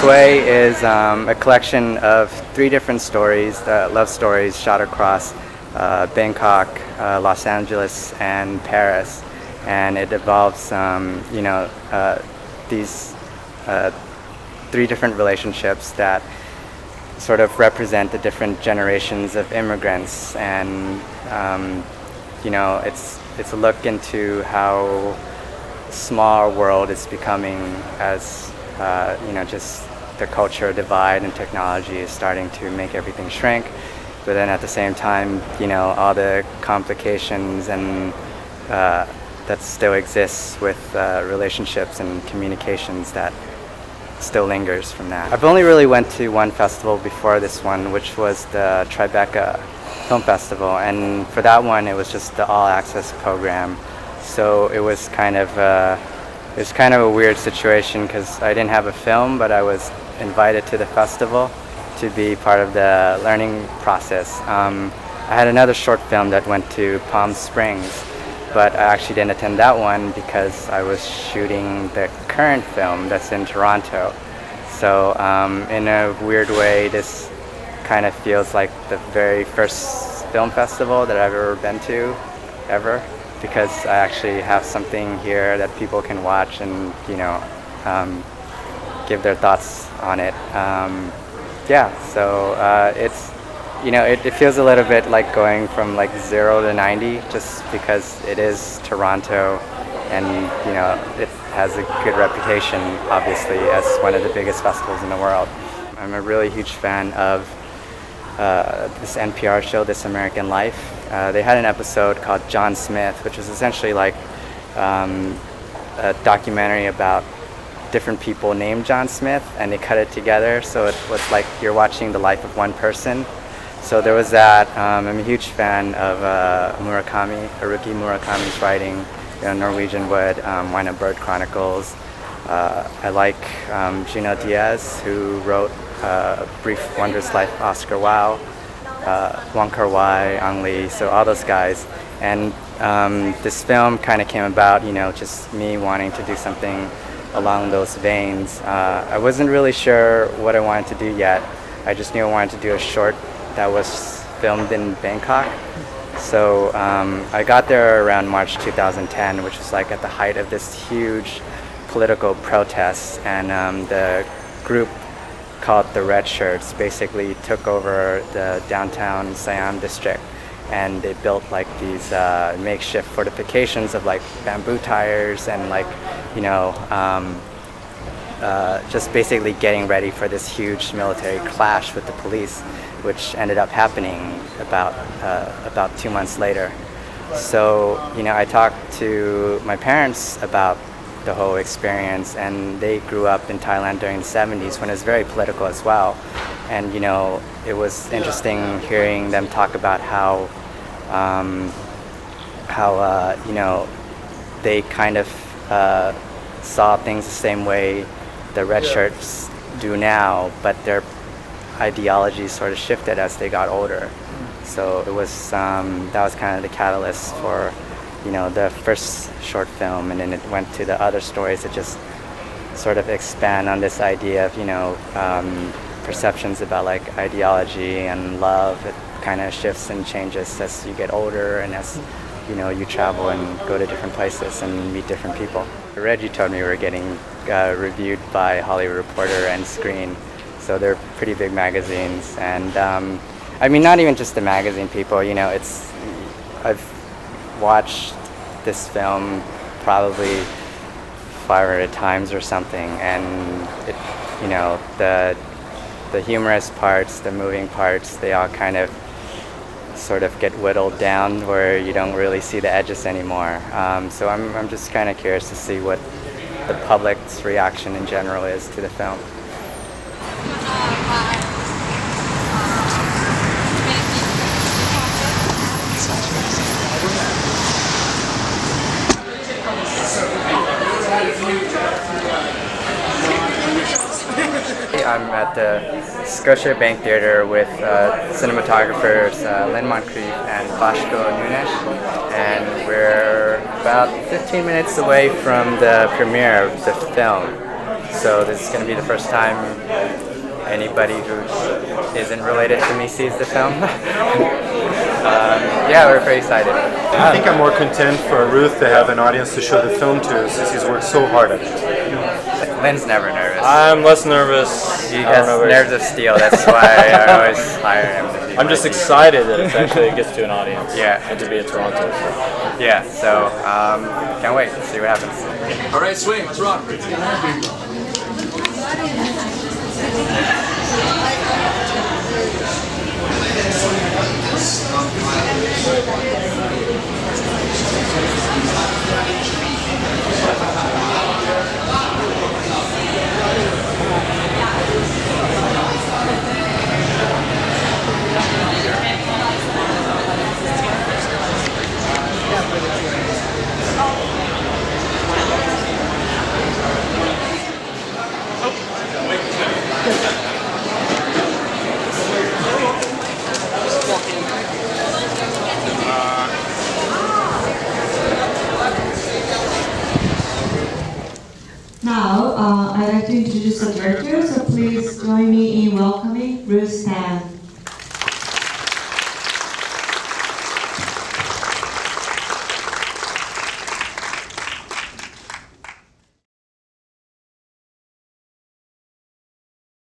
Sway is a collection of 3 different stories, love stories shot across Bangkok, Los Angeles, and Paris. And it involves, these 3 different relationships that sort of represent the different generations of immigrants. And, it's a look into how small our world is becoming as just the culture divide and technology is starting to make everything shrink. But then at the same time, all the complications and that still exists with relationships and communications that still lingers from that. I've only really went to one festival before this one, which was the Tribeca Film Festival, and for that one it was just the all-access program. So it was kind of a weird situation because I didn't have a film, but I was invited to the festival to be part of the learning process. I had another short film that went to Palm Springs, but I actually didn't attend that one because I was shooting the current film that's in Toronto. So in a weird way, this kind of feels like the very first film festival that I've ever been to, ever. Because I actually have something here that people can watch and give their thoughts on it. It feels a little bit like going from like 0 to 90, just because it is Toronto, and it has a good reputation, obviously, as one of the biggest festivals in the world. I'm a really huge fan of this NPR show, This American Life. They had an episode called John Smith, which was essentially like a documentary about different people named John Smith, and they cut it together, so it was like you're watching the life of one person. So there was that. I'm a huge fan of Haruki Murakami's writing, Norwegian Wood, Wine and Bird Chronicles. I like Junot Diaz, who wrote Brief Wondrous Life of Oscar Wilde, Wong Kar-wai, Ang Lee, so all those guys. And this film kind of came about, just me wanting to do something along those veins. I wasn't really sure what I wanted to do yet. I just knew I wanted to do a short that was filmed in Bangkok. So I got there around March 2010, which was like at the height of this huge political protest, and the group called the Red Shirts basically took over the downtown Siam district, and they built like these makeshift fortifications of like bamboo tires and like just basically getting ready for this huge military clash with the police, which ended up happening about 2 months later. So I talked to my parents about the whole experience, and they grew up in Thailand during the 70s when it was very political as well. And it was interesting hearing them talk about how they kind of saw things the same way the Red Shirts do now, but their ideologies sort of shifted as they got older. So it was that was kind of the catalyst for the first short film, and then it went to the other stories that just sort of expand on this idea of perceptions about like ideology and love. It kind of shifts and changes as you get older and as you travel and go to different places and meet different people. Reggie told me we were getting reviewed by Hollywood Reporter and Screen, so they're pretty big magazines. And not even just the magazine people. I've watched this film probably 500 times or something, and it, the humorous parts, the moving parts, they all kind of sort of get whittled down where you don't really see the edges anymore. So I'm just kind of curious to see what the public's reaction in general is to the film. I'm at the Scotiabank Theatre with cinematographers Lynn Moncrief and Vasco Nunes, and we're about 15 minutes away from the premiere of the film. So this is going to be the first time anybody who isn't related to me sees the film. Yeah, we're very excited. I think I'm more content for Rooth to have an audience to show the film to, since he's worked so hard at it. Lynn's never nervous. I'm less nervous. He has nerves of steel. That's why I always hire him. I'm just excited that it actually gets to an audience. Yeah. And to be in Toronto. So. Yeah, so can't wait to see what happens. All right, swing, let's rock. Now, I'd like to introduce the director, so please join me in welcoming Rooth Tang.